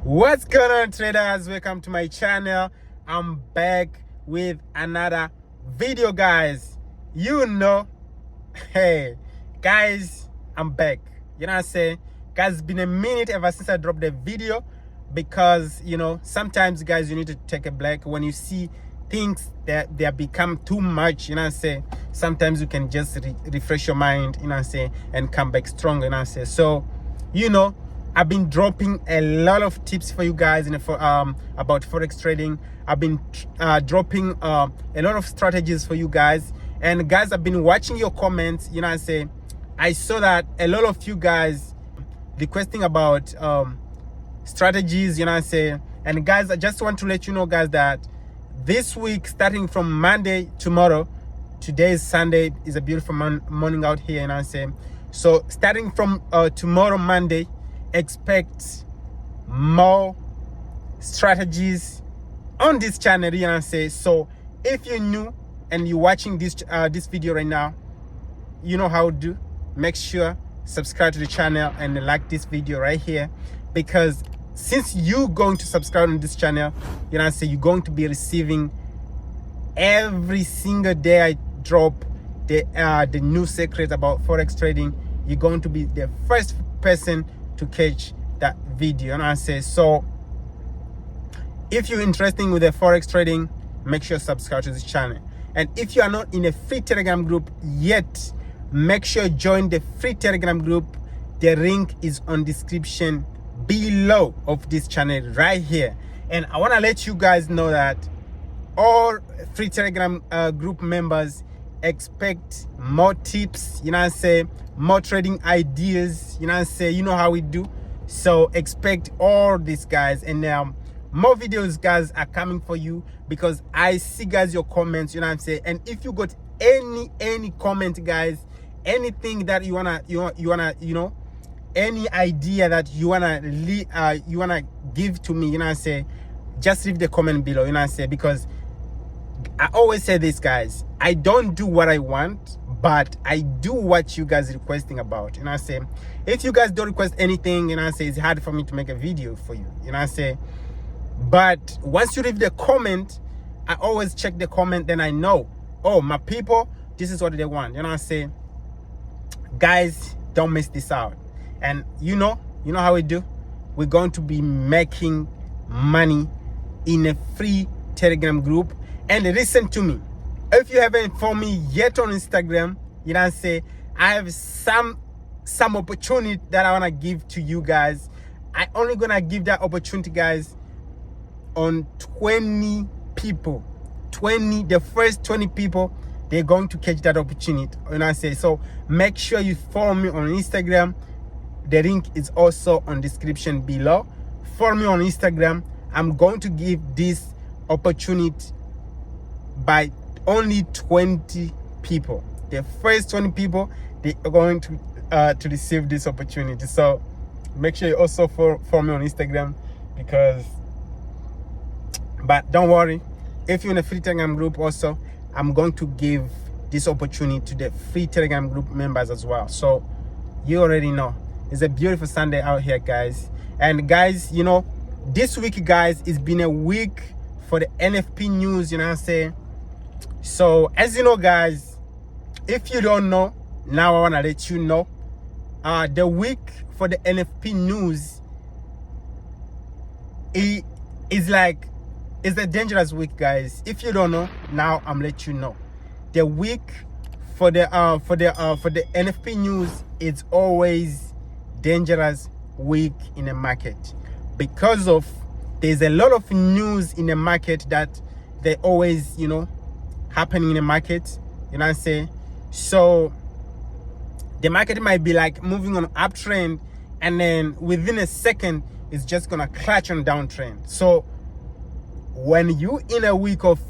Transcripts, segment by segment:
What's going on, traders? Welcome to my channel. I'm back with another video, guys. Hey guys, I'm back. You know what I'm saying? Guys, it's been a minute ever since I dropped the video, because sometimes, guys, you need to take a break when you see things that they have become too much. You know what I'm saying? Sometimes you can just refresh your mind, you know what I'm saying, and come back strong. You know what I'm saying? So I've been dropping a lot of tips for you guys about forex trading. I've been dropping a lot of strategies for you guys, and guys, I've been watching your comments. You know what I'm saying? I saw that a lot of you guys requesting about strategies. You know what I'm saying? And guys, I just want to let you know, guys, that this week, starting from Monday, tomorrow, today is Sunday, is a beautiful morning out here. You know what I'm saying? So starting from tomorrow, Monday, expect more strategies on this channel. You know what I'm saying? So if you're new and you're watching this video right now, you know how to do. Make sure subscribe to the channel and like this video right here, because since you're going to subscribe on this channel, you know what I'm saying, you're going to be receiving every single day I drop the new secret about forex trading. You're going to be the first person to catch that video. And I say, so if you're interested with the forex trading, make sure subscribe to this channel. And if you are not in a free Telegram group yet, make sure join the free Telegram group. The link is on description below of this channel right here. And I want to let you guys know that all free Telegram group members expect more tips, you know what I'm saying, more trading ideas, you know what I'm saying, you know how we do. So expect all these, guys, and more videos, guys, are coming for you, because I see, guys, your comments, you know what I'm saying. And if you got any comment, guys, anything that you wanna any idea that you wanna give to me, you know what I'm saying, just leave the comment below, you know what I'm saying, because I always say this, guys, I don't do what I want, but I do what you guys are requesting about. You know what I'm saying? If you guys don't request anything, you know what I'm saying, it's hard for me to make a video for you. You know what I'm saying? But once you leave the comment, I always check the comment, then I know, oh, my people, this is what they want. You know what I'm saying? Guys, don't miss this out. And you know how we do. We're going to be making money in a free Telegram group. And listen to me, if you haven't followed me yet on Instagram, you know what I'm saying, I have some opportunity that I want to give to you guys. I only gonna give that opportunity, guys, on 20 people. The first 20 people, they're going to catch that opportunity. You know what I'm saying? So make sure you follow me on Instagram. The link is also on description below. Follow me on Instagram. I'm going to give this opportunity by only 20 people. The first 20 people, they are going to receive this opportunity. So make sure you also follow me on Instagram, but don't worry, if you're in a free Telegram group also, I'm going to give this opportunity to the free Telegram group members as well. So you already know, it's a beautiful Sunday out here, guys. And guys, this week, guys, it's been a week for the NFP news, you know what I'm saying. So as you know, guys, if you don't know, now I want to let you know, the week for the NFP news is a dangerous week, guys. If you don't know, now I'm let you know. The week for the NFP news is always dangerous week in the market, because of there's a lot of news in the market that they always happening in the market, you know what I'm saying. So the market might be like moving on uptrend, and then within a second it's just gonna clutch on downtrend. So when you in a week of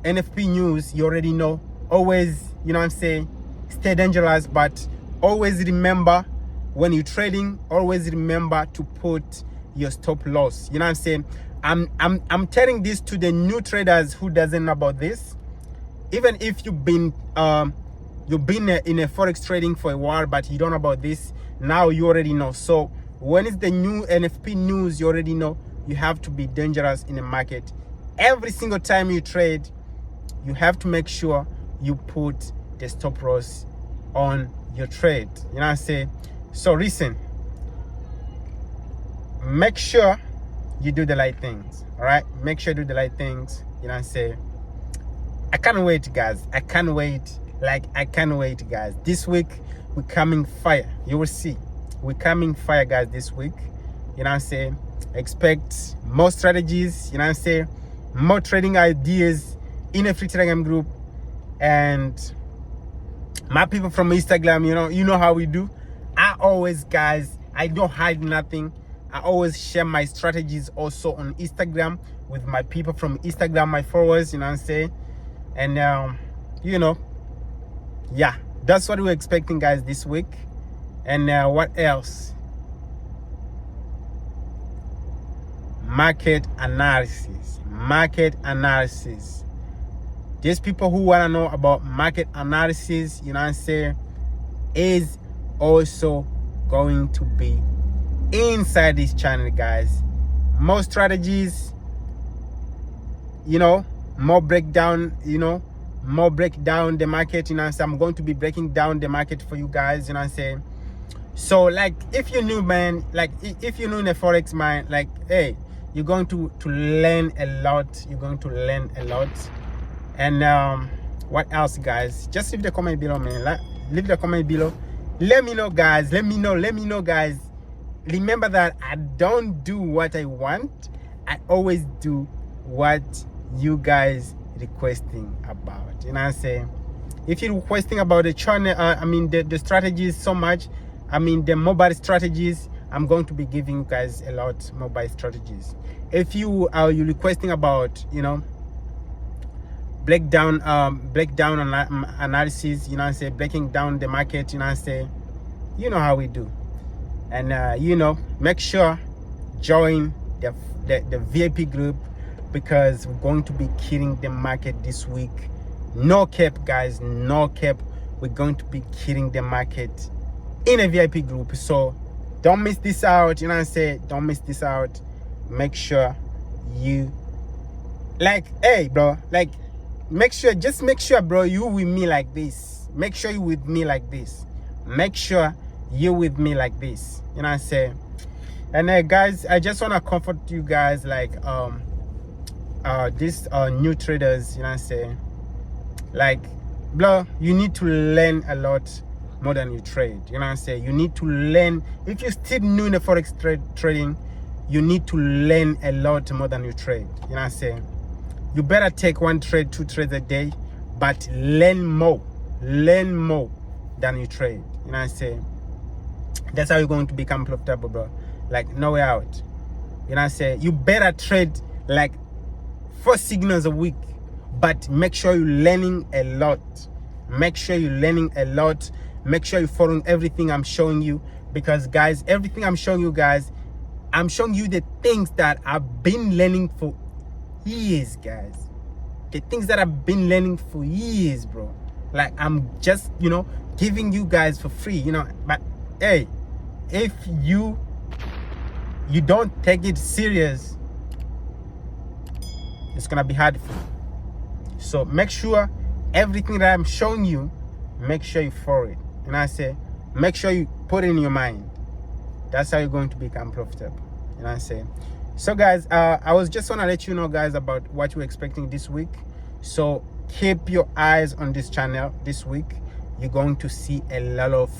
NFP news, you already know, always, you know what I'm saying, stay dangerous, but always remember, when you're trading, always remember to put your stop loss. You know what I'm saying? I'm telling this to the new traders who doesn't know about this. Even if you've been in a forex trading for a while, but you don't know about this, now you already know. So when it's the new NFP news, you already know you have to be dangerous in the market. Every single time you trade, you have to make sure you put the stop loss on your trade. You know what I'm saying? So listen, make sure you do the right things. All right, make sure you do the right things. You know what I'm saying? I can't wait, guys. I can't wait. Like, I can't wait, guys. This week we're coming fire. You will see, we're coming fire, guys, this week. You know what I'm saying? Expect more strategies. You know what I'm saying? More trading ideas in a free Telegram group. And my people from Instagram, you know how we do. I always, guys, I don't hide nothing. I always share my strategies also on Instagram with my people from Instagram, my followers. You know what I'm saying? And yeah, that's what we're expecting, guys, this week. And what else? Market analysis. These people who want to know about market analysis, you know what I'm saying, is also going to be inside this channel, guys. More strategies, more breakdown, more breakdown the market. You know what I'm saying? I'm going to be breaking down the market for you guys. You know what I'm saying? So, like, if you're new, man, like, if you're new in the Forex, man, like, hey, you're going to learn a lot. You're going to learn a lot. And what else, guys? Just leave the comment below, man. Leave the comment below. Let me know, guys. Let me know, guys. Remember that I don't do what I want. I always do what you guys requesting about. You know what I'm saying? If you're requesting about the channel, the strategies so much, the mobile strategies, I'm going to be giving you guys a lot mobile strategies. If you are requesting about, breakdown analysis, you know what I'm saying, breaking down the market, you know what I'm saying, you know how we do. And make sure join the VIP group, because we're going to be killing the market this week. No cap, guys, no cap. We're going to be killing the market in a VIP group. So don't miss this out. You know what I'm saying? Don't miss this out. Make sure you, like, hey, bro, like, just make sure, bro, you with me like this. Make sure you with me like this. Make sure you with me like this. You know what I'm saying? And guys, I just want to comfort you guys, like, these new traders, you know what I'm saying, like, bro, you need to learn a lot more than you trade. You know what I'm saying? You need to learn. If you're still new in the Forex trading, you need to learn a lot more than you trade. You know what I'm saying? You better take 1 trade, 2 trades a day, but learn more than you trade. You know what I'm saying? That's how you're going to become profitable, bro. Like, no way out. You know what I'm saying? You better trade like 4 signals a week, but make sure you're learning a lot. Make sure you're learning a lot. Make sure you're following everything I'm showing you, because, guys, everything I'm showing you, guys, I'm showing you the things that I've been learning for years, guys. The things that I've been learning for years, bro. Like, I'm just, giving you guys for free, but hey, if you don't take it serious, it's gonna be hard for you. So make sure everything that I'm showing you, make sure you follow it. And I say, make sure you put it in your mind. That's how you're going to become profitable. You know what I'm saying? So, guys, I was just want to let you know, guys, about what you're expecting this week. So keep your eyes on this channel this week. You're going to see a lot of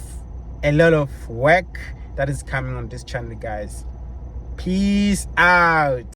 work that is coming on this channel, guys. Peace out.